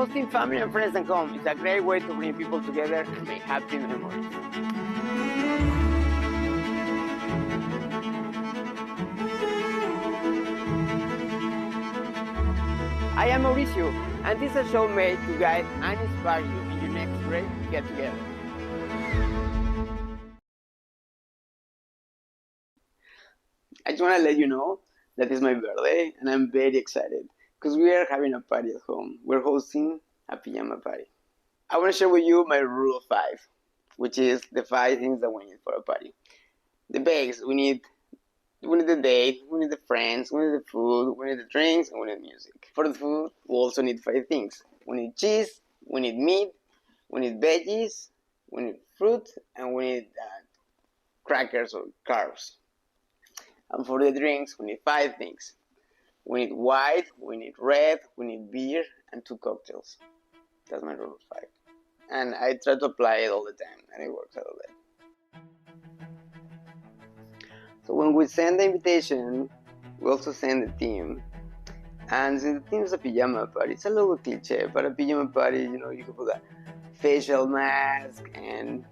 Hosting family and friends at home is a great way to bring people together and make happy memories. I am Mauricio, and this is a show made to guide and inspire you in your next great get-together. I just want to let you know that it's my birthday, and I'm very excited because we are having a party at home. We're hosting a pyjama party. I want to share with you my rule of 5, which is the 5 things that we need for a party. The base, we need the date, we need the friends, we need the food, we need the drinks, and we need music. For the food, we also need 5 things. We need cheese, we need meat, we need veggies, we need fruit, and we need crackers or carbs. And for the drinks, we need 5 things. We need white, we need red, we need beer, and 2 cocktails. That's my rule of 5. And I try to apply it all the time, and it works out all the time. So when we send the invitation, we also send the theme. And since the theme is a pyjama party, it's a little cliche, but a pyjama party, you can put a facial mask and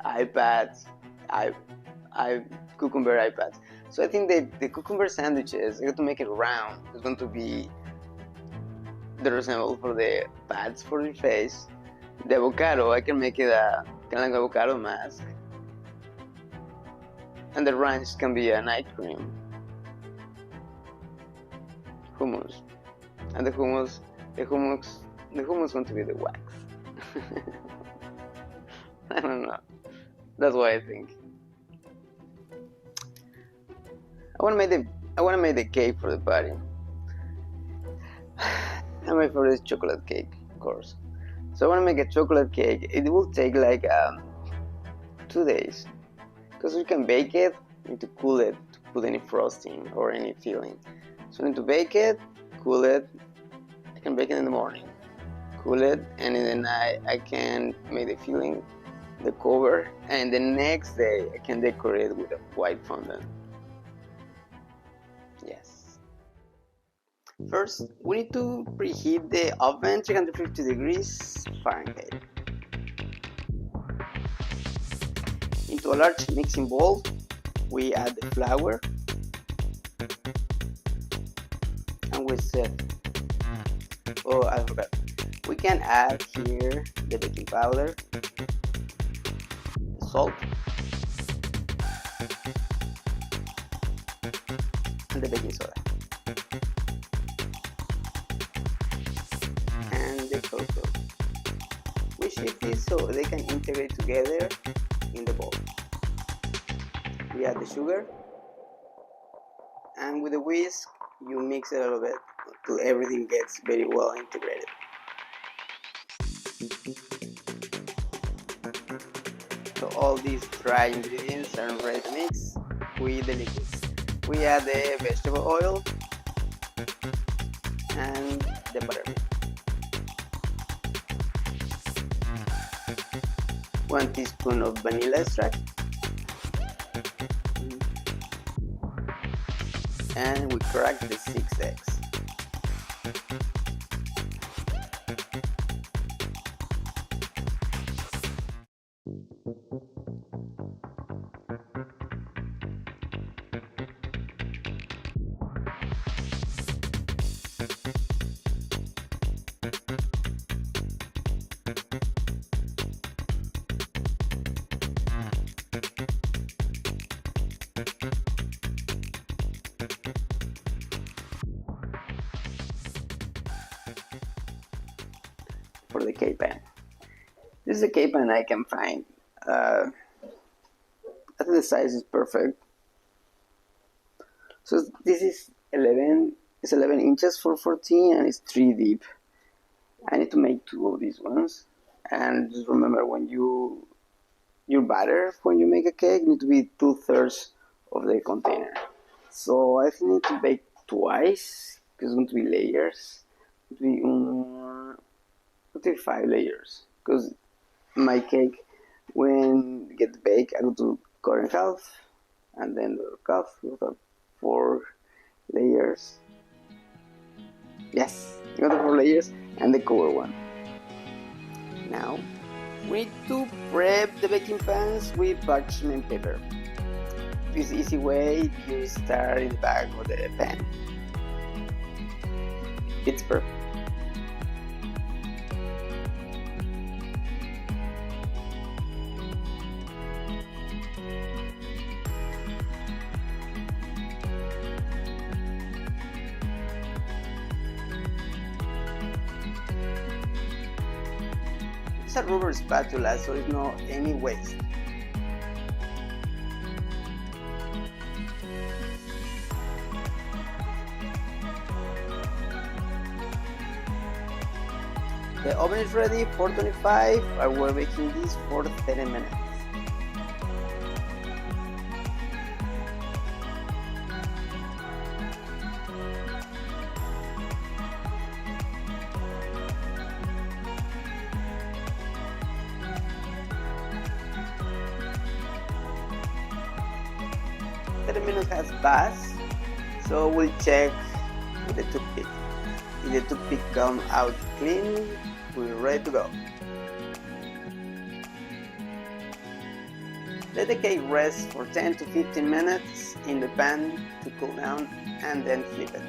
iPads, cucumber iPads. So I think that the cucumber sandwiches, I got to make it round. It's going to be the resemble for the pads for your face. The avocado, I can make it a kind of like avocado mask. And the ranch can be a night cream. Hummus. And the hummus is going to be the wax. I don't know. That's what I think. I want to make the cake for the party. And my favorite is chocolate cake, of course. So I want to make a chocolate cake. It will take like 2 days. Because we can bake it, we need to cool it to put any frosting or any filling. So I need to bake it, cool it. I can bake it in the morning, cool it, and in the night I can make the filling, the cover, and the next day I can decorate it with a white fondant. Yes. First, we need to preheat the oven 350 degrees Fahrenheit. Into a large mixing bowl, we add the flour and we set. Oh, I forgot. We can add here the baking powder, the salt, and the baking soda, and the cocoa. We shift this so they can integrate together in the bowl. We add the sugar, and with the whisk you mix it a little bit until everything gets very well integrated. So all these dry ingredients are ready to mix with the liquids. We add the vegetable oil and the buttermilk. 1 teaspoon of vanilla extract, and we crack the 6 eggs. For the cake pan. This is a cake pan I can find. I think the size is perfect. So this is 11 inches for 14 and it's 3 deep. I need to make 2 of these ones. And just remember, when your batter, when you make a cake, need to be 2/3 of the container. So I think I need to bake twice because it's going to be layers. It will be 5 layers, because my cake, when it gets baked, I go to cut in half, and then the half with 4 layers. Yes, you got the 4 layers and the cover one. Now, we need to prep the baking pans with parchment paper. This easy way, you start in the back of the pan. It's perfect. It's a rubber spatula, so there's no any waste. The oven is ready, 425, and we're baking this for 30 minutes. Minutes has passed, so we'll check with the toothpick. If the toothpick comes out clean, we're ready to go. Let the cake rest for 10 to 15 minutes in the pan to cool down, and then flip it.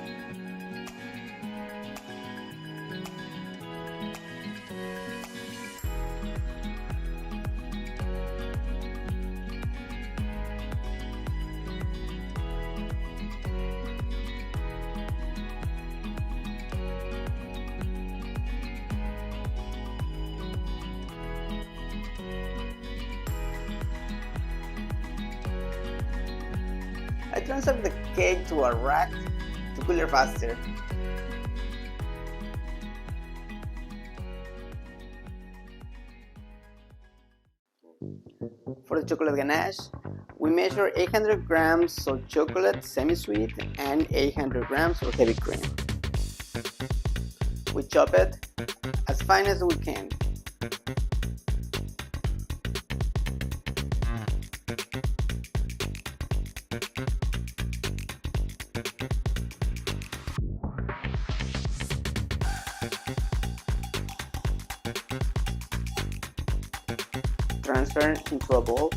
I transfer the cake to a rack to cool it faster. For the chocolate ganache, we measure 800 grams of chocolate semi-sweet and 800 grams of heavy cream. We chop it as fine as we can. Transfer into a bowl.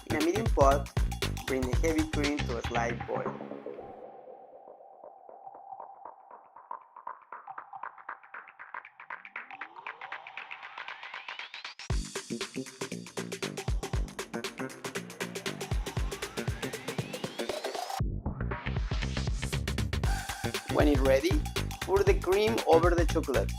In a medium pot, bring the heavy cream to a slight boil. When it's ready, pour the cream over the chocolate.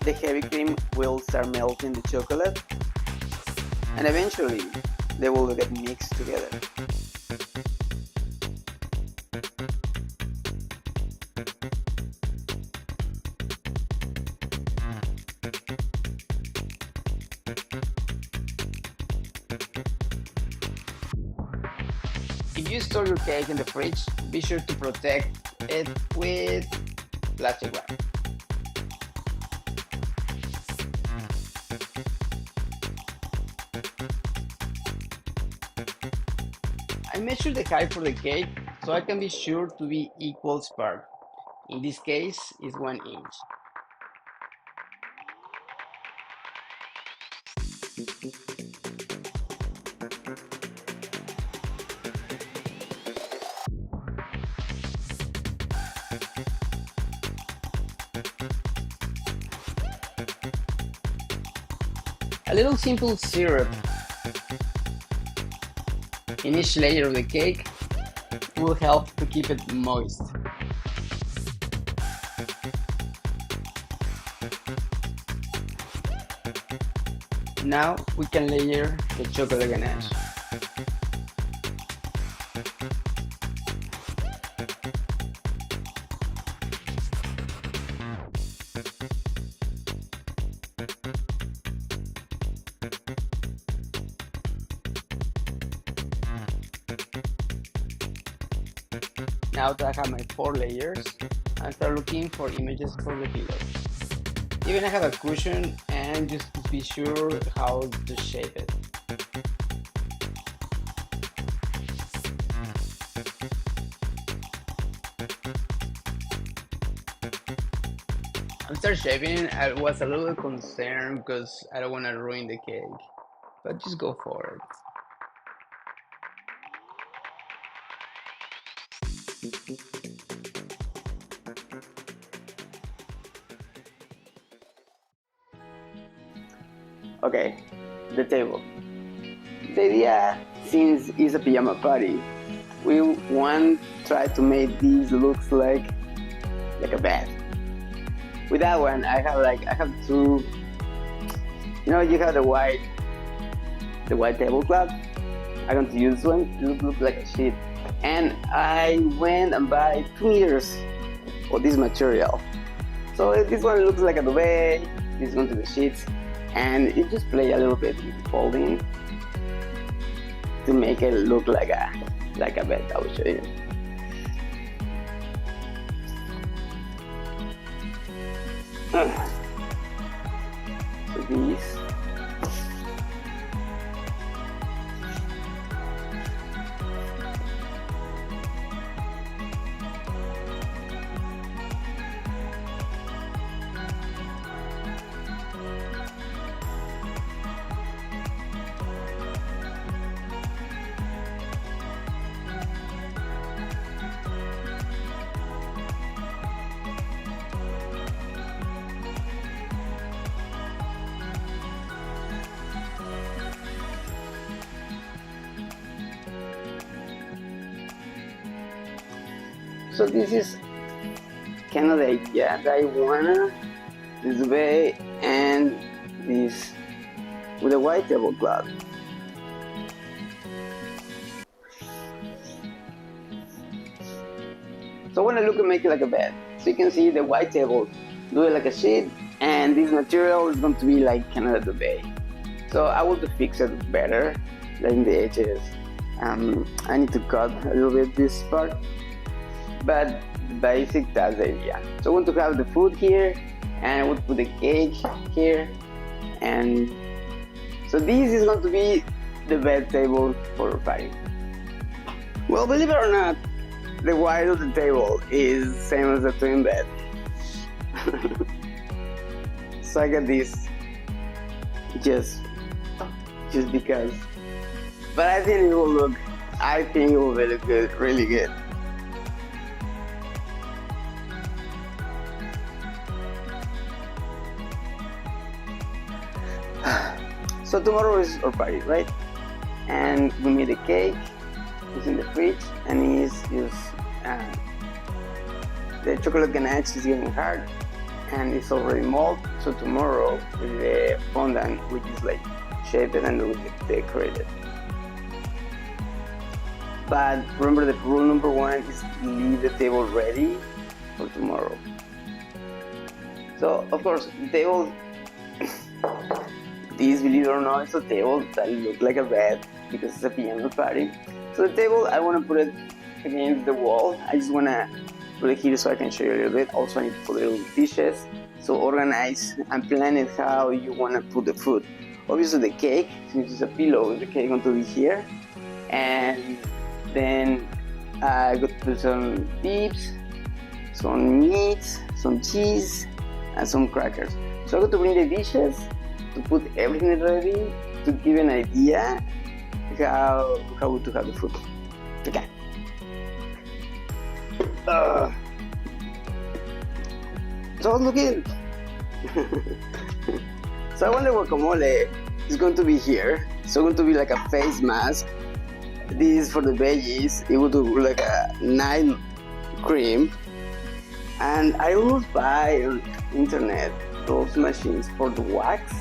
The heavy cream will start melting the chocolate, and eventually they will get mixed together. If you store your cake in the fridge, be sure to protect it with plastic wrap. I measure the height for the cake so I can be sure to be equal spark. In this case, it's 1 inch. A little simple syrup in each layer of the cake will help to keep it moist. Now we can layer the chocolate ganache. now that I have my 4 layers, I start looking for images for the pillow. Even I have a cushion, and just to be sure how to shape it. I started shaping. I was a little concerned because I don't want to ruin the cake, but just go for it. Okay, the table. The idea, since it's a pyjama party, we want to try to make this looks like a bed. With that one, I have two. You know, you have the white tablecloth. I'm going to use one to look like a sheet, and I went and buy 2 meters of this material. So this one looks like a duvet. This is going to be sheets, and it just play a little bit with the folding to make it look like a bed. I will show you. So these. So this is kind of the idea that I wanna this way, and this with a white tablecloth. So I wanna look and make it like a bed. So you can see the white table, do it like a sheet, and this material is going to be like kind of the duvet. So I want to fix it better, like the edges. I need to cut a little bit this part. But basic, that's the idea. So I want to have the food here, and I want to put the cake here, and so this is going to be the bed table for a party. Well, believe it or not, the white of the table is same as the twin bed. So I got this just because, but I think it will look good, really good. So tomorrow is our party, right? And we made the cake. It's in the fridge, and it's just the chocolate ganache is getting hard, and it's already molded. So tomorrow is the fondant, which is like shaped and will get decorated. But remember, the rule number 1 is leave the table ready for tomorrow. So of course, the table. This, believe it or not, is a table that looks like a bed because it's a pyjama party. So the table, I want to put it against the wall. I just want to put it here so I can show you a little bit. Also, I need to put little dishes. So organize and plan it how you want to put the food. Obviously the cake, since it's a pillow, the cake is going to be here. And then I got to put some dips, some meat, some cheese, and some crackers. So I got to bring the dishes to put everything ready to give an idea how to have the food. Okay. So look in. So I want the guacamole is going to be here. So it's going to be like a face mask. This is for the veggies. It would do like a nice cream. And I will buy on internet those machines for the wax.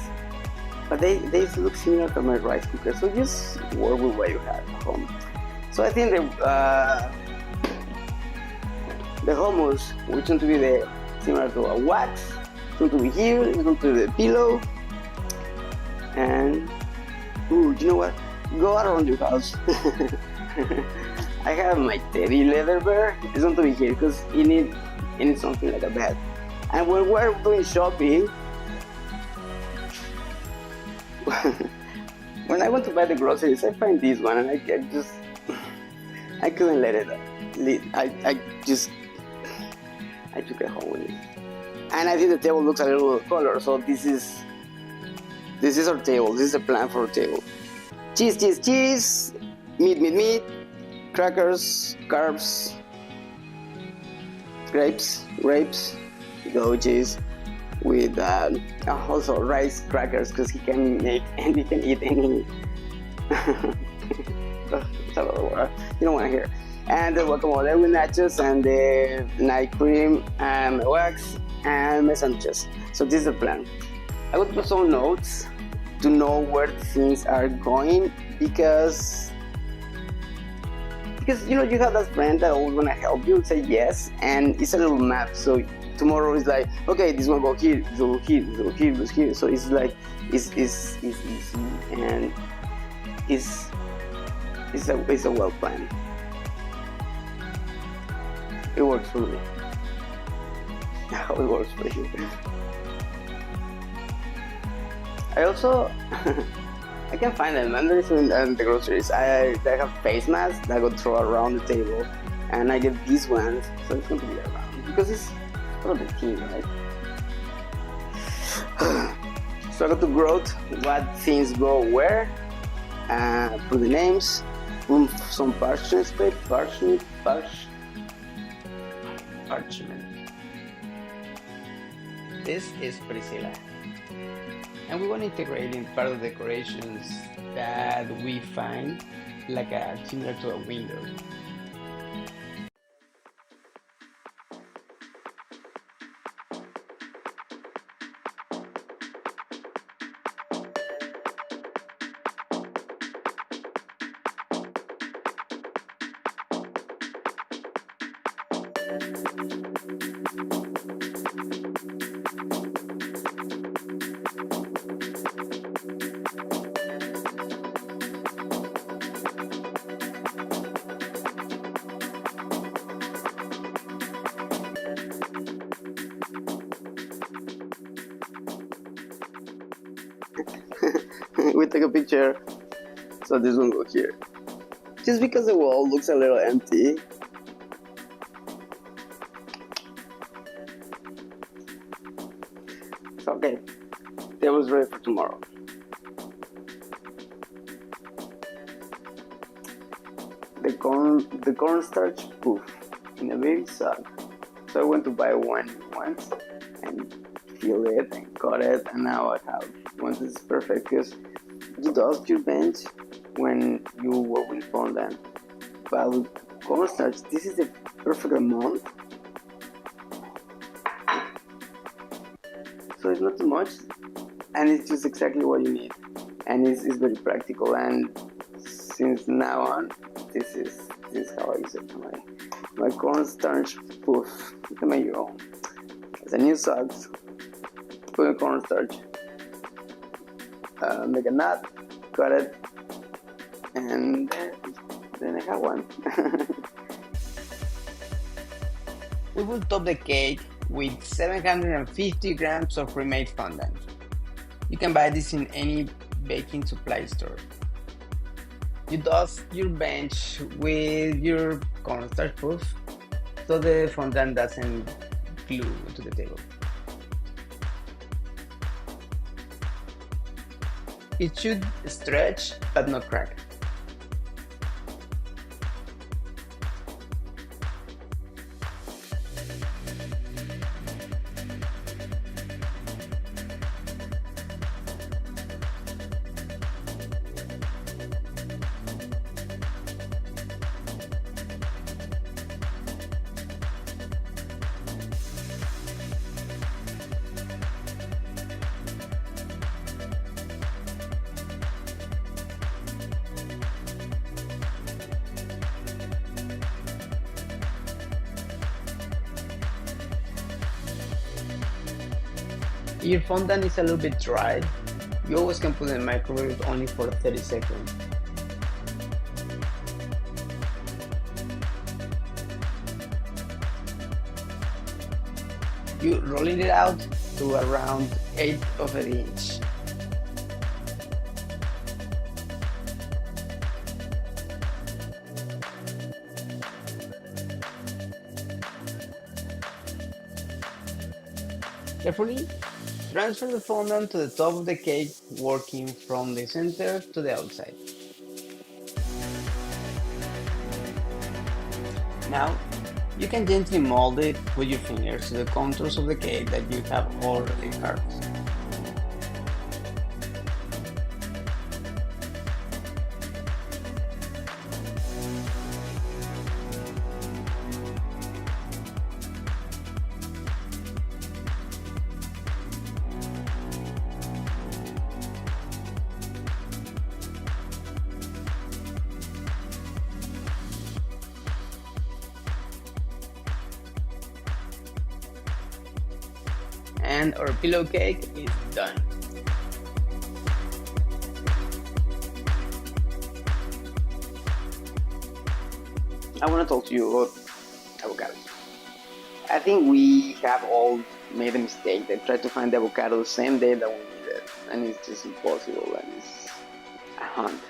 But they look similar to my rice cooker, so just work with what you have at home. So I think the hummus, which is going to be similar to a wax, it's going to be here, it's going to be the pillow, and you know what? Go around your house. I have my teddy leather bear. It's going to be here because it needs something like a bed. And when we're doing shopping, when I went to buy the groceries, I find this one, and I couldn't let it. I took it home with me. And I think the table looks a little color, so this is our table. This is the plan for our table. Cheese, meat, crackers, carbs, grapes, yellow cheese, with also rice crackers, because he can eat any. It's a lot of water. You don't want to hear. And the guacamole with nachos, and the night cream, and wax, and my sandwiches. So this is the plan. I would put some notes to know where things are going, because you have that friend that always wanna help you, say yes, and it's a little map. So tomorrow is like, okay, this one go here, this one go here, this one go here, this here. So it's like it's easy, and it's a well plan. It works for me. How it works for you. I also I can find them, and there's in the groceries. I have face masks that I go throw around the table, and I get these ones, so it's going to be around because it's for the team, right? So I got to growth what things go where, put the names, some parchment paper, parchment. This is Priscilla. And we want to integrate in part of the decorations that we find, like similar to a window. We take a picture, so this one go here. Just because the wall looks a little empty. So okay, table's ready for tomorrow. The cornstarch poof in a big sack. So I went to buy one once and feel it and cut it, and now I have one that's perfect, because you dust your bench when you work with fondant, but with cornstarch this is the perfect amount, so it's not too much, and it's just exactly what you need, and it's very practical. And since now on, this is how I use it. My cornstarch poof. You can make your own. It's a new socks. Put in cornstarch. Make a knot, cut it, and then I have one. We will top the cake with 750 grams of pre-made fondant. You can buy this in any baking supply store. You dust your bench with your cornstarch poof so the fondant doesn't glue to the table. It should stretch but not crack. Your fondant is a little bit dry. You always can put it in the microwave only for 30 seconds. You rolling it out to around 1/8 of an inch. Carefully transfer the fondant to the top of the cake, working from the center to the outside. Now, you can gently mold it with your fingers to the contours of the cake that you have already carved. And our pillow cake is done. I want to talk to you about avocados. I think we have all made a mistake that tried to find the avocado the same day that we need it, and it's just impossible, and it's a hunt.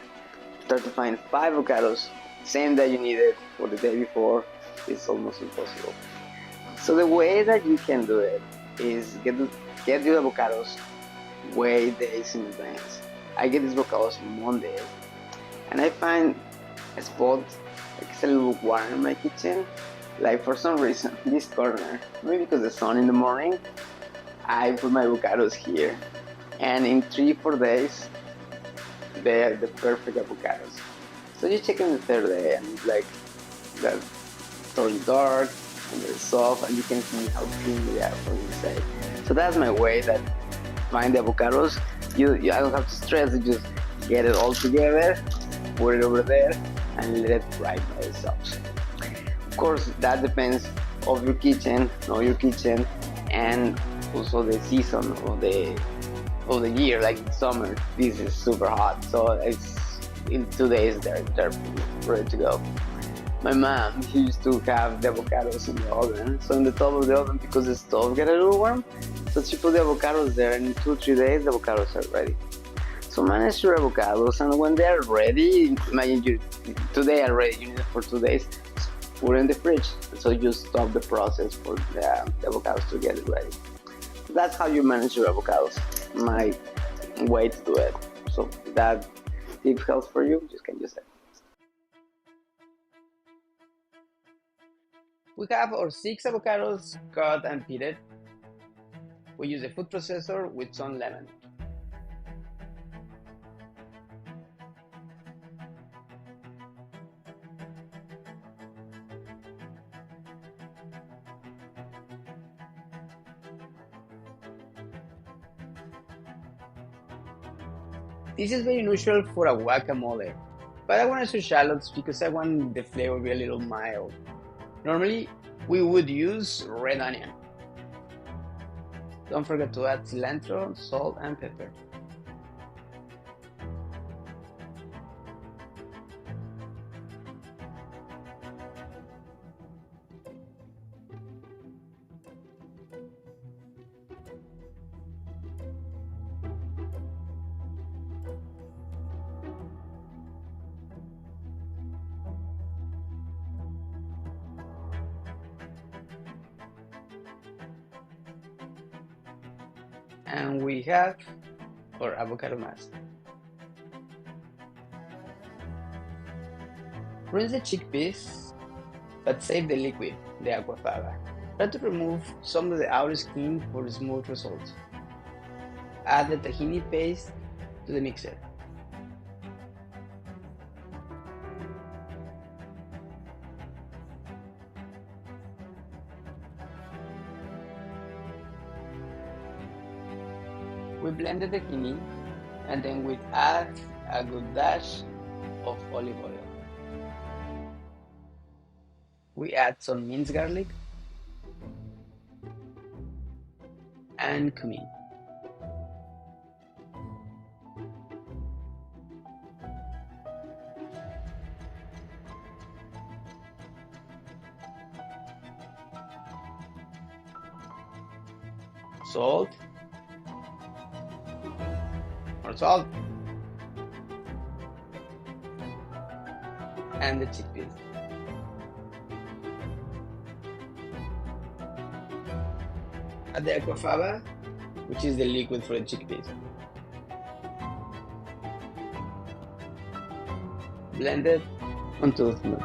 Try to find 5 avocados same day you need it or the day before, it's almost impossible. So the way that you can do it is get your avocados way days in advance. I get these avocados on Monday, and I find a spot, like it's a little warm in my kitchen. Like for some reason, this corner, maybe because the sun in the morning, I put my avocados here, and in 3-4 days, they are the perfect avocados. So you check in the 3rd day, and it's like they're totally dark and they're soft, and you can see how clean they are from inside. So that's my way that find the avocados. I don't have to stress, you just get it all together, put it over there, and let it dry by itself. Of course, that depends of your kitchen, know your kitchen, and also the season of the year. Like in summer, this is super hot, so it's in 2 days they're ready to go. My mom, she used to have the avocados in the oven, so in the top of the oven, because the stove get a little warm, so she put the avocados there, and in 2-3 days the avocados are ready. So manage your avocados, and when they are ready, imagine today are ready, you need it for 2 days, put it in the fridge, so you stop the process for the avocados to get it ready. So that's how you manage your avocados, my way to do it. So that tip helps for you, just can use it. We have our 6 avocados cut and pitted. We use a food processor with some lemon. This is very unusual for a guacamole, but I want to use shallots because I want the flavor to be a little mild. Normally, we would use red onion. Don't forget to add cilantro, salt, and pepper. And we have our avocado mask. Rinse the chickpeas, but save the liquid, the aquafaba. Try to remove some of the outer skin for smooth results. Add the tahini paste to the mixer. We blend the tahini, and then we add a good dash of olive oil. We add some minced garlic and cumin. salt, more salt, and the chickpeas. Add the aquafaba, which is the liquid for the chickpeas. Blend it until smooth.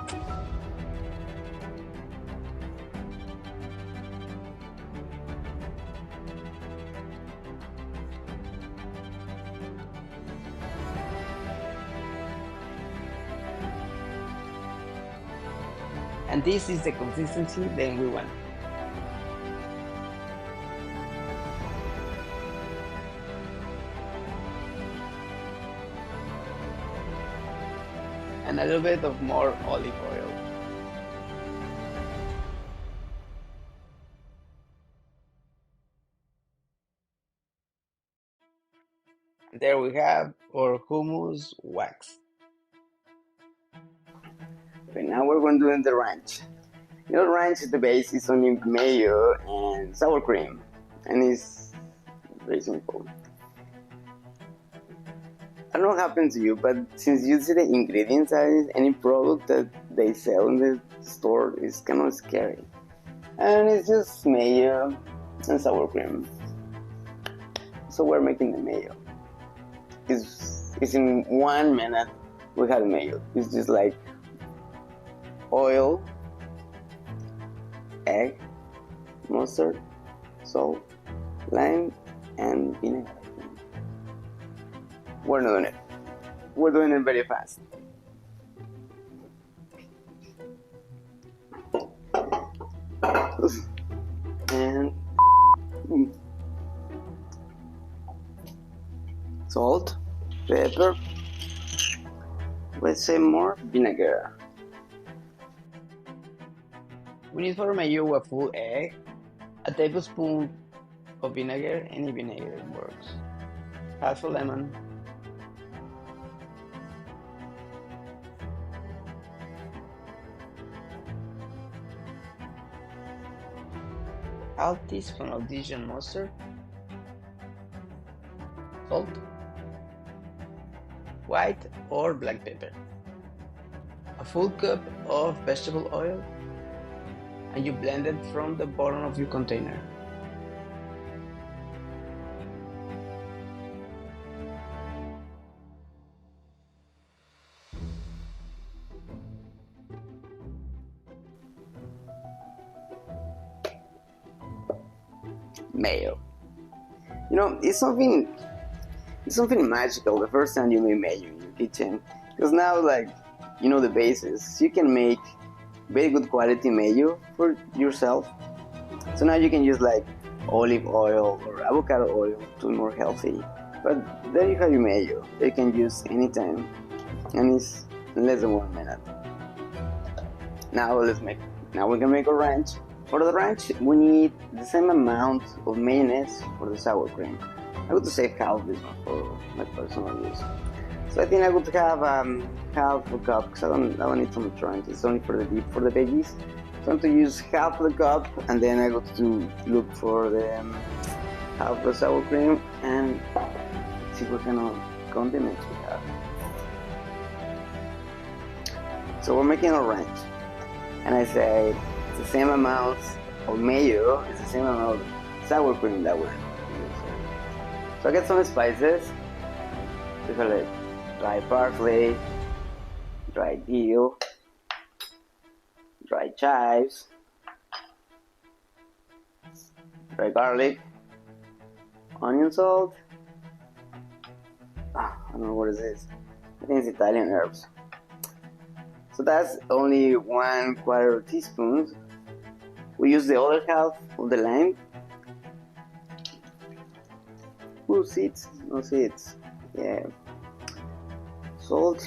And this is the consistency that we want. And a little bit of more olive oil. There we have our hummus wax. Okay, now we're going to do the ranch. You know, ranch, the base is only mayo and sour cream, and it's very simple. I don't know what happens to you, but since you see the ingredients of any product that they sell in the store, it's kind of scary. And it's just mayo and sour cream. So we're making the mayo. It's in 1 minute we have mayo. It's just like oil, egg, mustard, salt, lime, and vinegar. We're not doing it. We're doing it very fast. And salt, pepper, let's say more vinegar. We need for mayo a full egg, a tablespoon of vinegar, any vinegar works, half a lemon, half teaspoon of Dijon mustard, salt, white or black pepper, a full cup of vegetable oil, and you blend it from the bottom of your container. Mayo. You know, it's something magical the first time you make mayo in your kitchen, because now, like, you know the basis. You can make very good quality mayo for yourself. So now you can use like olive oil or avocado oil to be more healthy. But there you have your mayo. You can use anytime, and it's in less than 1 minute. Now we can make a ranch. For the ranch, we need the same amount of mayonnaise for the sour cream. I would say half this one for my personal use. So I think I would have half a cup, because I don't need so much ranch. It's only for the dip, for the veggies. So I'm going to use half the cup, and then I got to look for the half the sour cream and see what kind of condiments we have. So we're making a ranch, and I say it's the same amount of mayo, it's the same amount of sour cream that we're using. So I get some spices. We have like dry parsley, dry dill, dry chives, dry garlic, onion salt. I don't know what is this. I think it's Italian herbs. So that's only 1/4 teaspoon. We use the other half of the lime. Ooh, seeds? No seeds. Yeah. Salt.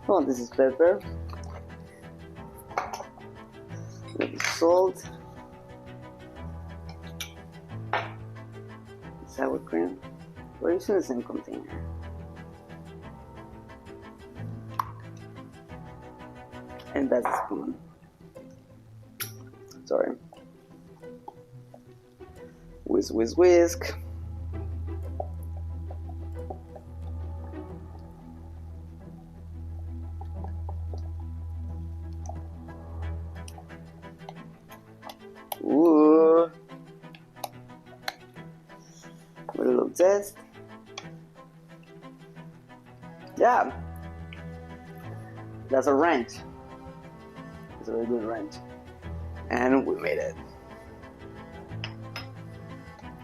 Oh, this is pepper. Salt. Sour cream. We're using the same container. And that's a spoon. Sorry. Whisk, whisk, whisk. Ooh. A little test. Yeah. That's a ranch. It's a very good ranch. And we made it.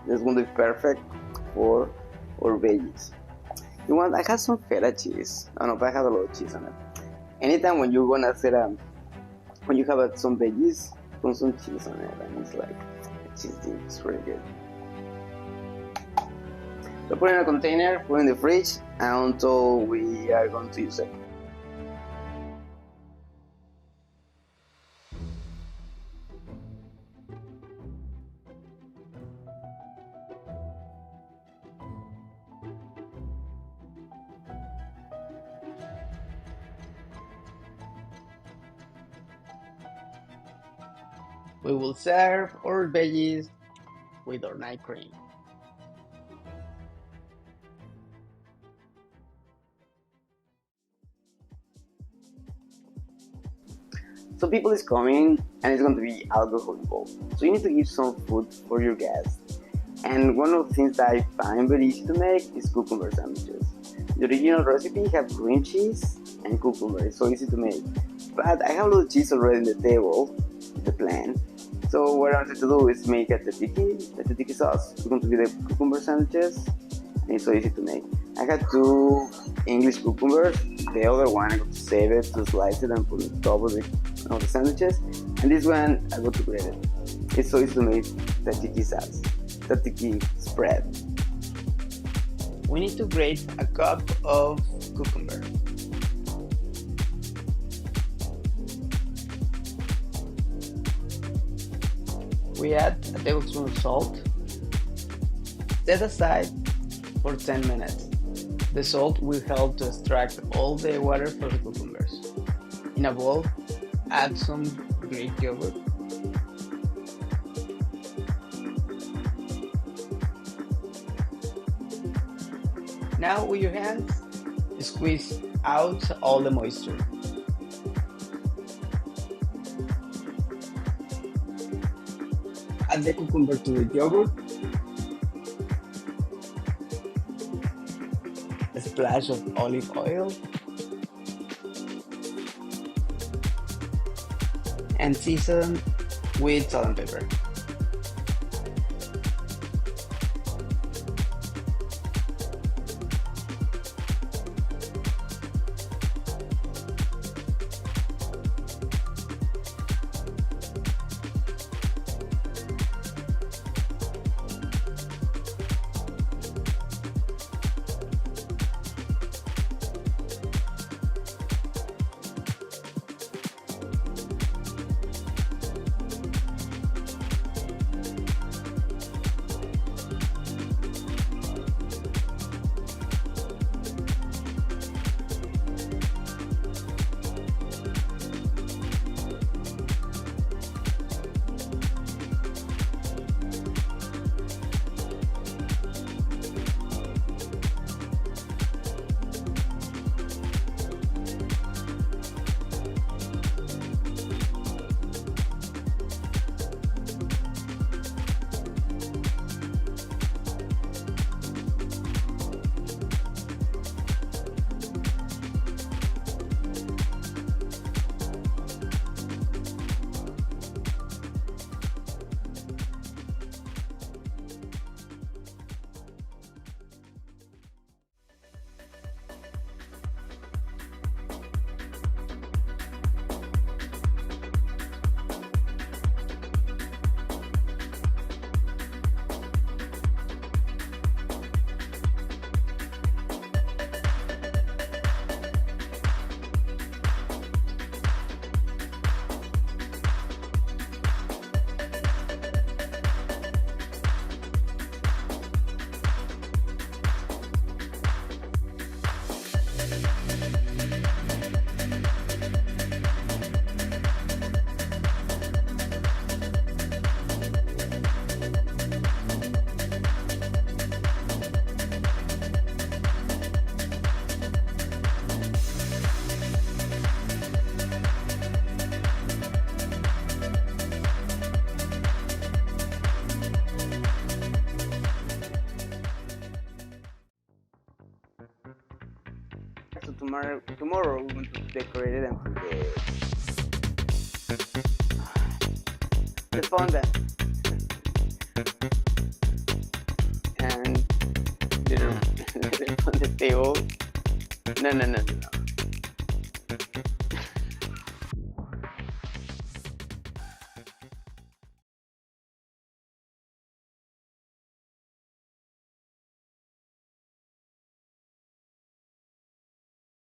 This is going to be perfect for our veggies. You want? I have some feta cheese. I don't know if I have a lot of cheese on it. Anytime when you're gonna set when you have some veggies, put some cheese on it, and it's like a cheese dip. It's really good. So put it in a container, put it in the fridge until we are going to use it. We will serve our veggies with our night cream. So people is coming and it's going to be alcohol involved. So you need to give some food for your guests. And one of the things that I find very easy to make is cucumber sandwiches. The original recipe have cream cheese and cucumber. It's so easy to make. But I have a little cheese already in the table, the plan. So what I wanted to do is make a tzatziki sauce. It's going to be the cucumber sandwiches, and it's so easy to make. I had 2 English cucumbers. The other one I got to save it, to slice it and put it on top of the sandwiches. And this one I got to grate it. It's so easy to make tzatziki sauce, tzatziki spread. We need to grate a cup of cucumber. We add a tablespoon of salt. Set aside for 10 minutes. The salt will help to extract all the water from the cucumbers. In a bowl, add some Greek yogurt. Now with your hands, squeeze out all the moisture. Add the cucumber to the yogurt. A splash of olive oil. And season with salt and pepper. tomorrow we're going to decorate it and put the fondant and little on the table. No.